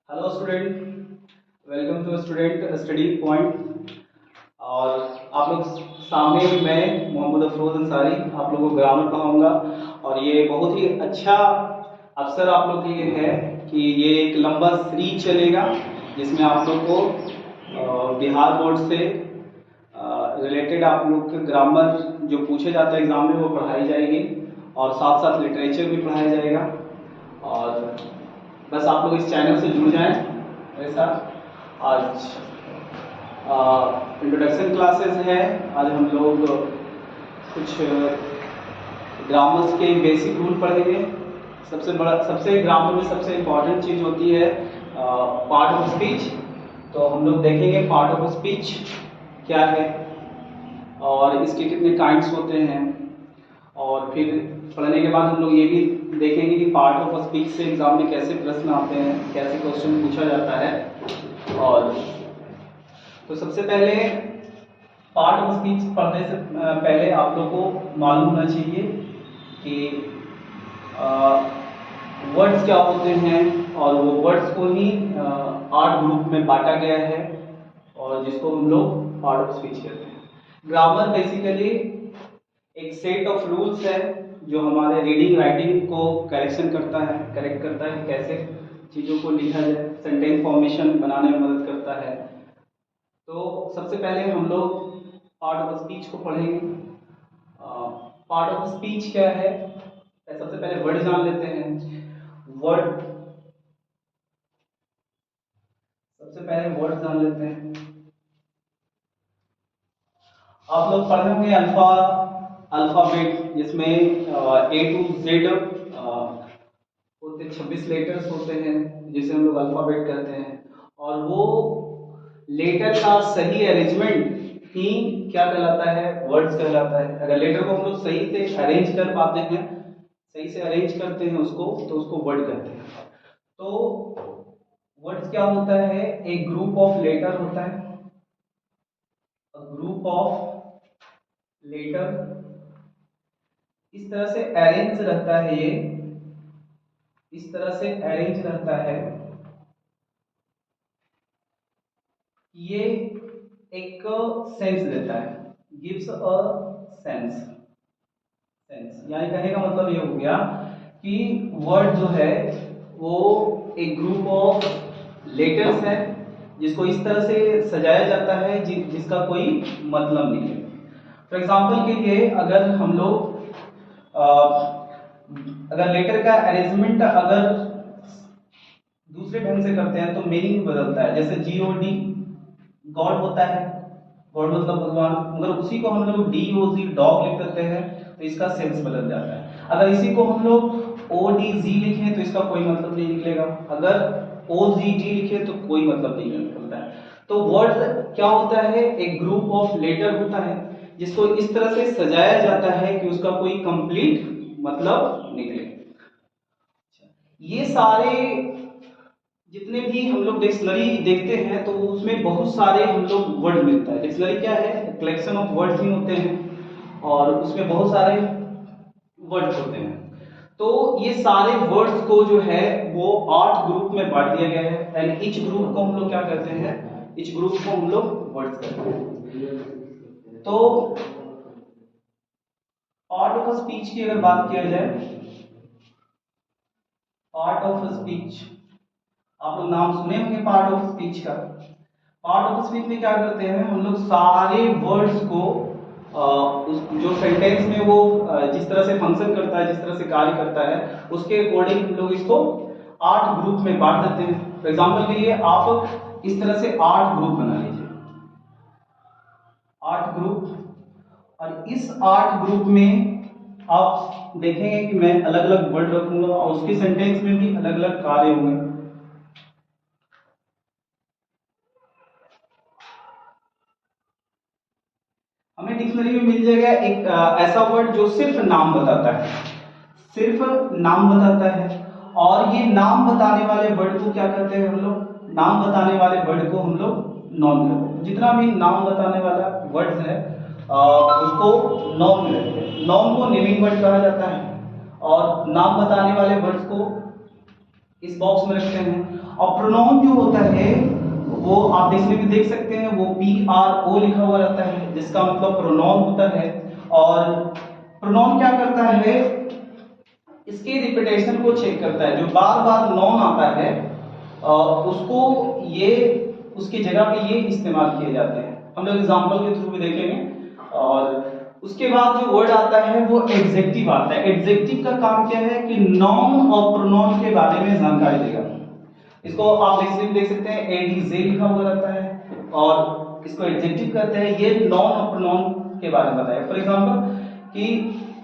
Hello student, welcome to student study point. और आप लोग सामने मैं मोहम्मद अफरोज अंसारी आप लोगों को ग्रामर पढ़ाऊंगा। और ये बहुत ही अच्छा अवसर आप लोग के लिए है कि ये एक लंबा सीरीज चलेगा जिसमें आप लोग को बिहार बोर्ड से रिलेटेड आप लोग के ग्रामर जो पूछे जाते हैं एग्जाम में वो पढ़ाई जाएगी और साथ साथ लिटरेचर भी पढ़ाया जाएगा। और बस आप लोग इस चैनल से जुड़ जाएं मेरे साथ। आज इंट्रोडक्शन क्लासेस है। आज हम लोग कुछ ग्रामर्स के बेसिक रूल पढ़ेंगे। सबसे ग्रामर में सबसे इम्पॉर्टेंट चीज़ होती है पार्ट ऑफ स्पीच। तो हम लोग देखेंगे पार्ट ऑफ स्पीच क्या है और इसके कितने काइंड्स होते हैं। और फिर पढ़ने के बाद हम लोग ये भी देखेंगे कि पार्ट ऑफ स्पीच से एग्जाम में कैसे प्रश्न आते हैं, कैसे क्वेश्चन पूछा जाता है। और तो सबसे पहले पार्ट ऑफ स्पीच पढ़ने से पहले आप लोग को मालूम होना चाहिए कि वर्ड्स क्या होते हैं। और वो वर्ड्स को ही 8 ग्रुप में बांटा गया है और जिसको हम लोग पार्ट ऑफ स्पीच कहते हैं। ग्रामर बेसिकली एक सेट ऑफ रूल्स है जो हमारे रीडिंग राइटिंग को करेक्ट करता है कैसे चीज़ों को लिखा जाए, सेंटेंस फॉर्मेशन बनाने में मदद करता है। तो सबसे पहले हम लोग पार्ट ऑफ स्पीच को पढ़ेंगे। पार्ट ऑफ स्पीच क्या है, सबसे पहले वर्ड जान लेते हैं। वर्ड सबसे पहले वर्ड जान लेते हैं। आप लोग पढ़े होंगे अल्फाबेट जिसमें A to Z होते 26 लेटर्स होते हैं जिसे हम लोग अल्फाबेट कहते हैं। और वो लेटर का सही अरेंजमेंट ही क्या कहलाता है, वर्ड्स कहलाता है। अगर लेटर को हम लोग सही से अरेंज कर पाते हैं, सही से अरेंज करते हैं उसको, तो उसको वर्ड कहते हैं। तो वर्ड्स क्या होता है, एक ग्रुप ऑफ लेटर होता है, ग्रुप ऑफ लेटर इस तरह से अरेंज रहता है। ये इस तरह से अरेंज रहता है। ये एक सेंस देता है, गिव्स अ सेंस। यानी कहने का मतलब ये हो गया कि वर्ड जो है वो एक ग्रुप ऑफ लेटर्स है जिसको इस तरह से सजाया जाता है जिसका कोई मतलब नहीं है। फॉर एग्जाम्पल के लिए अगर हम लोग अगर लेटर का अरेंजमेंट अगर दूसरे ढंग से करते हैं तो मीनिंग बदलता है। जैसे GOD गॉड होता है, गॉड मतलब भगवान, मगर उसी को हम लोग DOG डॉग लिख देते हैं तो इसका सेंस बदल जाता है। अगर इसी को हम लोग ODG लिखें तो इसका कोई मतलब नहीं निकलेगा। अगर OGD लिखे तो कोई मतलब नहीं निकलता है। तो वर्ड क्या होता है, एक ग्रुप ऑफ लेटर होता है जिसको इस तरह से सजाया जाता है कि उसका कोई कंप्लीट मतलब निकले। ये सारे जितने भी हम लोग डिक्शनरी देखते हैं तो उसमें बहुत सारे हम लोग वर्ड मिलता है। डिक्शनरी क्या है, कलेक्शन ऑफ वर्ड्स ही होते हैं और उसमें बहुत सारे वर्ड्स होते हैं। तो ये सारे वर्ड्स को जो है वो 8 ग्रुप में बांट दिया गया है। एंड ईच ग्रुप को हम लोग क्या कहते हैं, ईच ग्रुप को हम लोग वर्ड्स कहते हैं। तो पार्ट ऑफ स्पीच की अगर बात किया जाए, पार्ट ऑफ स्पीच आप लोग नाम सुने होंगे पार्ट ऑफ स्पीच का। पार्ट ऑफ स्पीच में क्या करते हैं, हम लोग सारे वर्ड्स को उस जो सेंटेंस में वो जिस तरह से फंक्शन करता है, जिस तरह से कार्य करता है, उसके अकॉर्डिंग हम लोग इसको 8 ग्रुप में बांट देते हैं। फॉर एग्जाम्पल के लिए आप इस तरह से 8 ग्रुप बना लीजिए, 8 ग्रुप। और इस 8 ग्रुप में आप देखेंगे कि मैं अलग अलग वर्ड रखूंगा और उसके सेंटेंस में भी अलग अलग कार्य होंगे। हमें डिक्शनरी में मिल जाएगा एक ऐसा वर्ड जो सिर्फ नाम बताता है, सिर्फ नाम बताता है। और ये नाम बताने वाले वर्ड को क्या कहते हैं हम लोग, नाम बताने वाले वर्ड को हम लोग नॉन कहते हैं। जितना भी नाम बताने वाला वर्ड्स है उसको नॉन कहते हैं। नॉन को नेमिंग वर्ड कहा जाता है और नाम बताने वाले वर्ड्स को इस बॉक्स में रखते हैं। और प्रोनाउन जो होता है वो आप डिक्शनरी में देख सकते हैं, वो PRO लिखा हुआ रहता है, जिसका मतलब प्रोनाउन होता है। और प्रोनाउन क्या करता है, इसके रिपीटेशन को चेक करता है। जो बार बार नॉन आता है उसको ये उसकी जगह पे ये इस्तेमाल किए जाते हैं। हम लोग एग्जांपल के थ्रू भी देखेंगे। और उसके बाद जो वर्ड आता है वो एडजेक्टिव आता है। एडजेक्टिव का काम क्या है कि नाउन और प्रोनाउन के बारे में जानकारी देगा। इसको आप डिक्शनरी में देख सकते हैं, ADJ लिखा हुआ रहता है और इसको एडजेक्टिव कहते हैं। ये नाउन और प्रोनाउन के बारे में बताएगा। फॉर एग्जांपल कि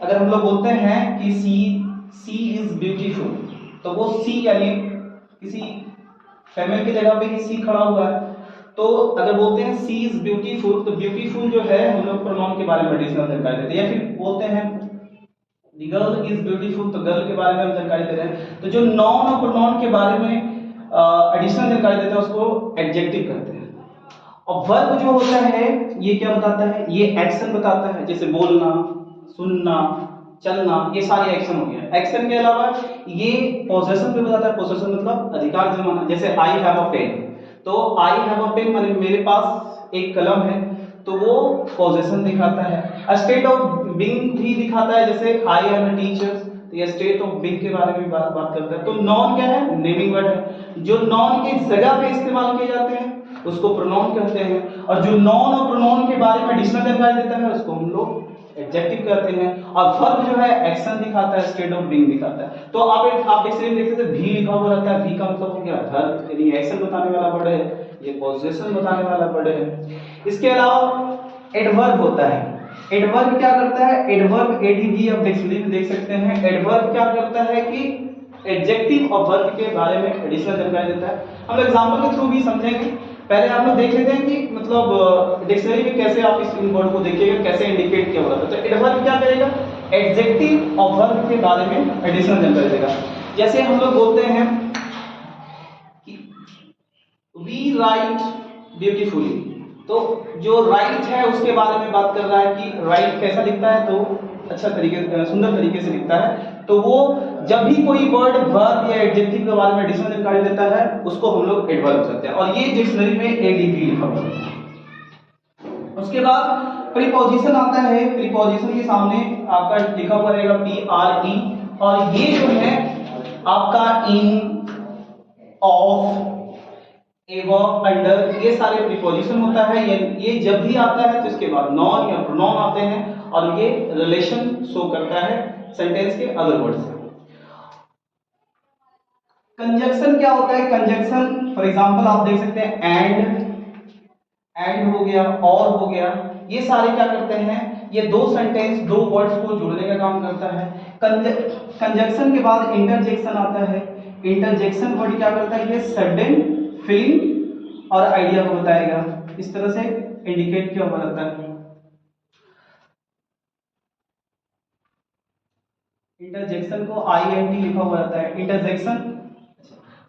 अगर हम लोग बोलते हैं कि सी इज ब्यूटीफुल, तो वो सी यानी किसी फीमेल की जगह पे ही सी खड़ा हुआ है। तो अगर बोलते हैं सी इज ब्यूटीफुल, तो ब्यूटीफुल जो है हम लोग प्रोनाउन के बारे में एडिशनल जानकारी देते हैं। या फिर बोलते हैं द गर्ल इज ब्यूटीफुल, तो गर्ल के बारे में हम जानकारी दे रहे हैं। तो जो नाउन और प्रोनाउन के बारे में एडिशनल जानकारी देते हैं उसको एडजेक्टिव कहते हैं। और वर्ब जो होता है ये क्या बताता है, ये एक्शन बताता है। जैसे बोलना, सुनना, चलना, ये सारे एक्शन हो गया। एक्शन के अलावा ये पोजेशन भी बताता है। पोजेशन मतलब अधिकार जमाना। जैसे आई हैव अ पेन, तो आई हैव अ पेन माने मेरे पास एक कलम है, तो वो पोजेशन दिखाता है। स्टेट ऑफ बीइंग भी दिखाता है। जैसे आई एम अ टीचर, तो ये स्टेट ऑफ बीइंग के बारे में बात करता है। तो नॉन क्या है, नेमिंग वर्ड है। जो नॉन की जगह पे इस्तेमाल किए जाते हैं उसको प्रोनाउन कहते हैं। और जो नॉन और प्रोनाउन के बारे में एडिशनल जानकारी देता है उसको हम लोग एडजेक्टिव कहते हैं। और वर्ब जो है एक्शन दिखाता है, स्टेट ऑफ बीइंग दिखाता है। तो आप डिक्शनरी में देखते हैं भी लिखा हुआ रहता है। भी का मतलब हो गया वर्ब, यानी एक्शन बताने वाला वर्ड है। ये पोजीशन बताने वाला वर्ड है। इसके अलावा एडवर्ब होता है। एडवर्ब क्या करता है, एडवर्ब ADV आप डिक्शनरी में देख सकते हैं। एडवर्ब क्या करता है कि एडजेक्टिव और वर्ब के बारे में एडिशनल जानकारी देता है। हम लोग एग्जांपल के थ्रू भी समझेंगे। पहले आप लोग देख लेते हैं कि मतलब डिक्शनरी में कैसे आप इस वर्ड को देखिएगा, कैसे इंडिकेट किया हुआ है। तो एडवर्ब क्या करेगा, एडजेक्टिव और वर्ब के बारे में एडिशनल जानकारी देगा। जैसे हम लोग बोलते हैं कि वी राइट ब्यूटीफुली, तो जो राइट है उसके बारे में बात कर रहा है कि राइट कैसा दिखता है, तो अच्छा तरीके सुंदर तरीके से दिखता है। तो वो जब भी कोई वर्ड वर्ब या एडजेक्टिव के बारे में एडिशनल जानकारी देता है उसको हम लोग एडवर्ब कहते हैं। और ये डिक्शनरी में ADV लिखा हुआ है। उसके बाद प्रीपोजिशन आता है। प्रीपोजिशन के सामने आपका लिखा हुआ रहेगा PRE। और ये जो है आपका इन, ऑफ, एवं, अंडर, ये सारे प्रीपोजिशन होता है। ये जब भी आता है तो इसके बाद नॉन या प्रोनाउन आते हैं और ये रिलेशन शो करता है सेंटेंस के अदर वर्ड से। कंजक्शन क्या होता है, कंजक्शन फॉर एग्जांपल आप देख सकते हैं एंड हो गया, और हो गया। ये सारे क्या करते हैं, ये दो सेंटेंस, दो वर्ड्स को जोड़ने का काम करता है। कंजक्शन के बाद इंटरजेक्शन आता है। इंटरजेक्शन वर्ड क्या करता है, ये सडन फीलिंग और आइडिया को बताएगा। इस तरह से इंडिकेट किया हुआ रहता है। इंटरजेक्शन को INT लिखा हुआ रहता है। इंटरजेक्शन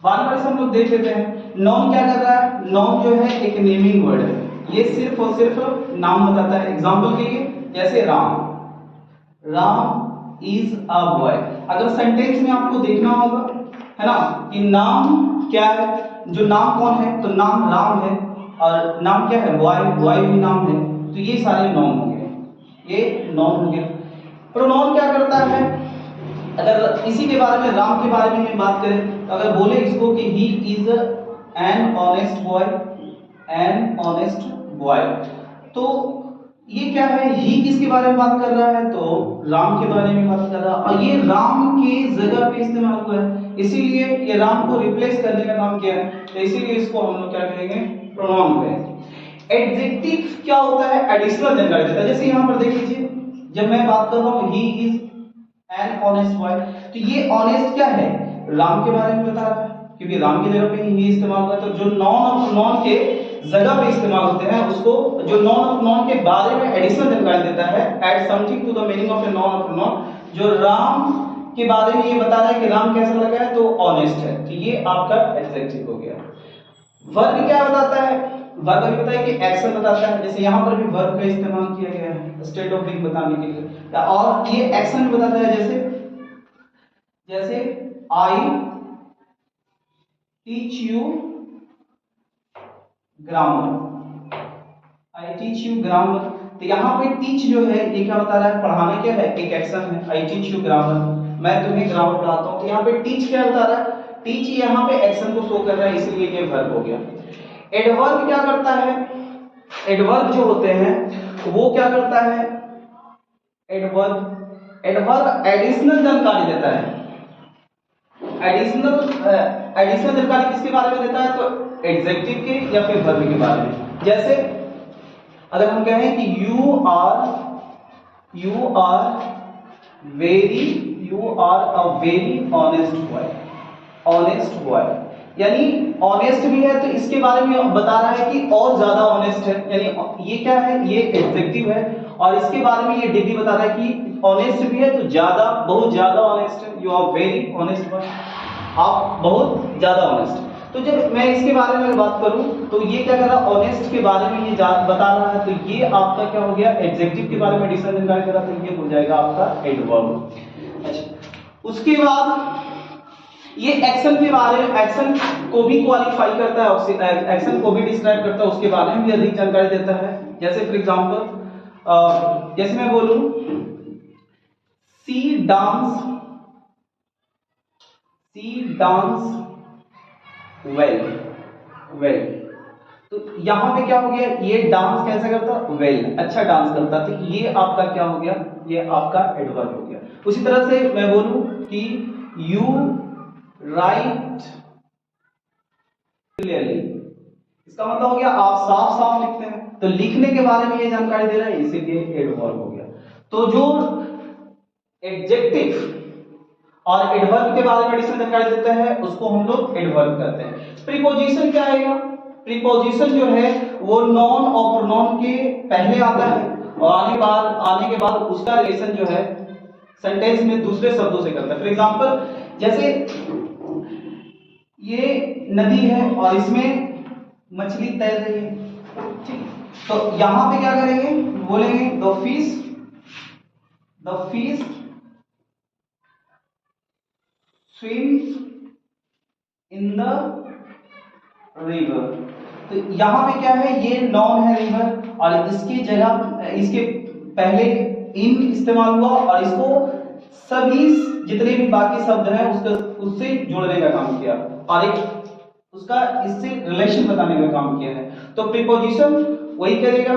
बार बार से हम लोग देख लेते हैं। नाउन क्या कर रहा है, नाउन जो है एक नेमिंग वर्ड है। ये सिर्फ और सिर्फ नाम बताता है। एग्जांपल के लिए जैसे Ram, Ram is a boy. अगर सेंटेंस में आपको देखना होगा है ना कि नाम क्या है, जो नाम कौन है, तो नाम राम है। और नाम क्या है, बॉय, बॉय भी नाम है। तो ये सारे नाउन हो गए, ये नाउन हो गया। प्रोनाउन क्या करता है, अगर इसी के बारे में, राम के बारे में बात करें, तो अगर बोले इसको कि he is an honest boy, an honest boy, तो ये क्या है, ही किसके बारे में बात कर रहा है, तो राम के बारे में बात कर रहा है। और ये राम की जगह पे इस्तेमाल हुआ है, इसीलिए ये राम को रिप्लेस करने का काम किया है। तो इसीलिए इसको हम लोग क्या कहेंगे, प्रोनाउन कहेंगे। एडजेक्टिव क्या होता है, एडिशनल जानकारी देता है। जैसे यहाँ पर देख लीजिए, जब मैं बात कर रहा हूँ he is an honest boy, तो ये ऑनेस्ट क्या है, राम के बारे में बता रहा है, क्योंकि राम की जगह पे ही इस्तेमाल हुआ है। तो जो नॉन और प्रोनाउन के जगह पे इस्तेमाल होते हैं उसको, जो नॉन और प्रोनाउन के बारे में एडिशनल जानकारी देता है, add something to the meaning of a noun or pronoun. जो राम के बारे में ये बता रहा है कि राम कैसा लगा है, तो ऑनेस्ट है, तो ये आपका एडजेक्टिव हो गया। वर्ब क्या बताता है, वर्ब भी बताया कि एक्शन बताता है। जैसे यहाँ पर भी वर्ब का इस्तेमाल किया गया है स्टेट ऑफ बीइंग बताने के लिए, और ये एक्शन बताता है। जैसे जैसे I teach you grammar, I teach you grammar. तो यहाँ पे टीच जो है ये क्या बता रहा है, पढ़ाना क्या है, एक एक्शन है। आई टीच यू ग्रामर, मैं तुम्हें ग्रामर पढ़ाता हूँ। तो यहाँ पे टीच क्या बता रहा है, टीच यहाँ पे एक्शन को शो कर रहा है, इसलिए ये वर्ब हो गया। एडवर्ब क्या करता है, एडवर्ब जो होते हैं वो क्या करता है, एडवर्ब एडिशनल जानकारी देता है। एडिशनल जानकारी किसके बारे में देता है, तो एडजेक्टिव के या फिर वर्ब के बारे में। जैसे अगर हम कहें कि you are a very honest boy, यानी ऑनेस्ट भी है तो इसके बारे में बता रहा है कि और ज्यादा ऑनेस्ट है, यानी ये क्या है, ये एडजेक्टिव है और इसके बारे में ये डिग्री बता रहा है कि ऑनेस्ट भी है तो ज्यादा, बहुत ज्यादा ऑनेस्ट है। You are very honest boy, आप बहुत ज्यादा ऑनेस्ट। तो जब मैं इसके बारे में बात करूं तो ये क्या कर रहा है, ऑनेस्ट के बारे में ये बता रहा है, तो ये आपका क्या हो गया, एडजेक्टिव के बारे में एडिशनल जानकारी दे रहा है, तो ये हो जाएगा आपका एडवर्ब। अच्छा, उसके बाद ये एक्शन के बारे में, एक्शन को भी क्वालिफाई करता है और एक्शन को भी डिस्क्राइब करता है, उसके बारे में भी अधिक जानकारी देता है। जैसे फॉर एग्जांपल, जैसे मैं बोलूं सी डांस वेल, तो यहां पे क्या हो गया, ये डांस कैसा करता, वेल, अच्छा डांस करता, तो ये आपका क्या हो गया, ये आपका एडवर्ब हो गया। उसी तरह से मैं बोलूं कि यू राइट क्लियरली, इसका मतलब हो गया आप साफ साफ लिखते हैं, तो लिखने के बारे में ये जानकारी दे रहा है, इसीलिए एडवर्ब हो गया। तो जो एडजेक्टिव और एडवर्ब के बारे में एडिशनल जानकारी देता है उसको हम लोग एडवर्ब कहते हैं। प्रीपोजिशन क्या आएगा, प्रीपोजिशन जो है वो नॉन और प्रोनाउन के पहले आता है और आने के बाद उसका रिलेशन जो है सेंटेंस में दूसरे शब्दों से करता है। फॉर एग्जांपल, जैसे ये नदी है और इसमें मछली तैर रही है, ठीक, तो यहां पे क्या करेंगे, बोलेंगे the fish swims in the river. तो यहां पे क्या है, ये नॉन है रिवर और इसकी जगह, इसके पहले इन इस्तेमाल हुआ और इसको सभी जितने भी बाकी शब्द हैं उससे जोड़ने का काम किया और एक उसका इससे रिलेशन बताने का काम किया है। तो प्रीपोजिशन वही करेगा,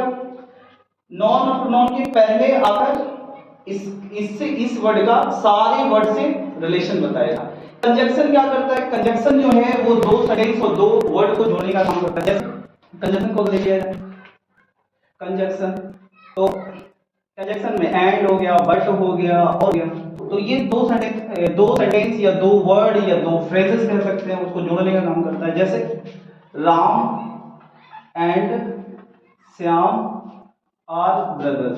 नॉन और प्रोनाउन के पहले आकर इस वर्ड का सारे वर्ड से रिलेशन बताएगा। कंजक्शन क्या करता है, कंजक्शन जो है वो दो सेंटेंस और दो वर्ड को जोड़ने का काम करता है। जैसे कंजक्शन को देखिए, कंजक्शन तो कंजक्शन में एंड हो गया, बट हो गया और गया, तो ये दो सेंटेंस या दो वर्ड या दो फ्रेजेस कह सकते हैं, उसको जोड़ने का काम करता है। जैसे Ram and Shyam are brother,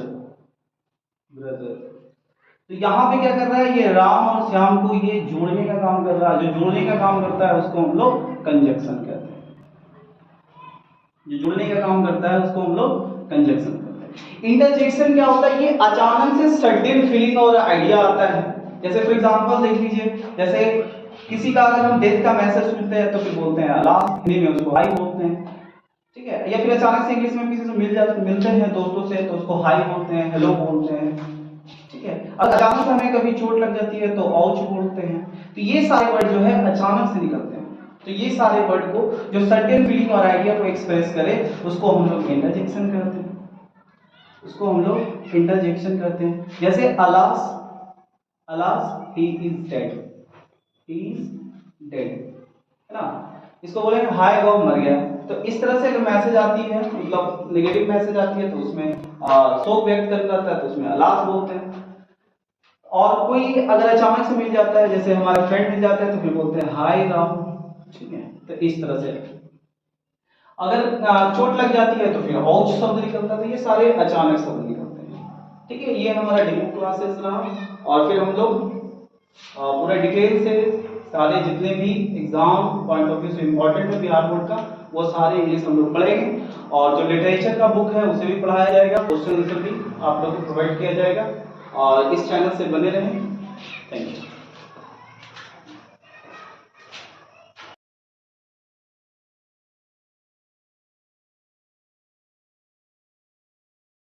तो यहाँ पे क्या कर रहा है, ये राम और श्याम को ये जोड़ने का काम कर रहा है। जो जोड़ने का काम करता है उसको हम लोग कंजक्शन कहते हैं, जो जोड़ने का काम करता है उसको हम लोग कंजक्शन कहते हैं। इंटरजेक्शन क्या होता है, ये अचानक से सडन फीलिंग और आइडिया आता है। जैसे फॉर एग्जांपल देख लीजिए, जैसे किसी का अगर हम डेथ का मैसेज सुनते हैं तो फिर बोलते हैं अल्लाह, हिंदी में उसको हाई बोलते हैं, ठीक है, या फिर अचानक से इंग्लिश में किसी से मिलते हैं दोस्तों से तो उसको हाई बोलते हैं, हेलो बोलते हैं, ठीक है। और अचानक से हमें कभी चोट लग जाती है तो औच बोलते हैं। तो ये सारे वर्ड जो है अचानक से निकलते हैं, तो ये सारे वर्ड को जो सर्टेन फीलिंग और आइडिया को एक्सप्रेस करे उसको हम लोग इंटरजेक्शन कहते हैं, उसको हम लोग इंटरजेक्शन कहते हैं। जैसे अलास ही इज डेड, है ना, इसको बोलेंगे हाय वो मर गया। तो इस तरह से अगर मैसेज आती है, मतलब नेगेटिव मैसेज आती है तो उसमें शोक व्यक्त कर जाता है तो उसमें अलास बोलते हैं। और कोई अगर अचानक से मिल जाता है, जैसे हमारे फ्रेंड मिल जाते हैं तो फिर बोलते हैं हाय राम, ठीक है। तो इस तरह से अगर चोट लग जाती है तो फिर औच शब्द निकलता है। तो ये सारे अचानक शब्द निकलते हैं, ठीक है। ये हमारा डेमो क्लासेस रहा और फिर हम लोग पूरा डिटेल से सारे जितने भी एग्जाम पॉइंट ऑफ व्यू से इंपॉर्टेंट है बिहार बोर्ड का, वो सारे इंग्लिश हम लोग पढ़ेंगे। और जो लिटरेचर का बुक है उसे भी पढ़ाया जाएगा, क्वेश्चन आंसर भी आप लोग को प्रोवाइड किया जाएगा। और इस चैनल से बने रहें। Thank you.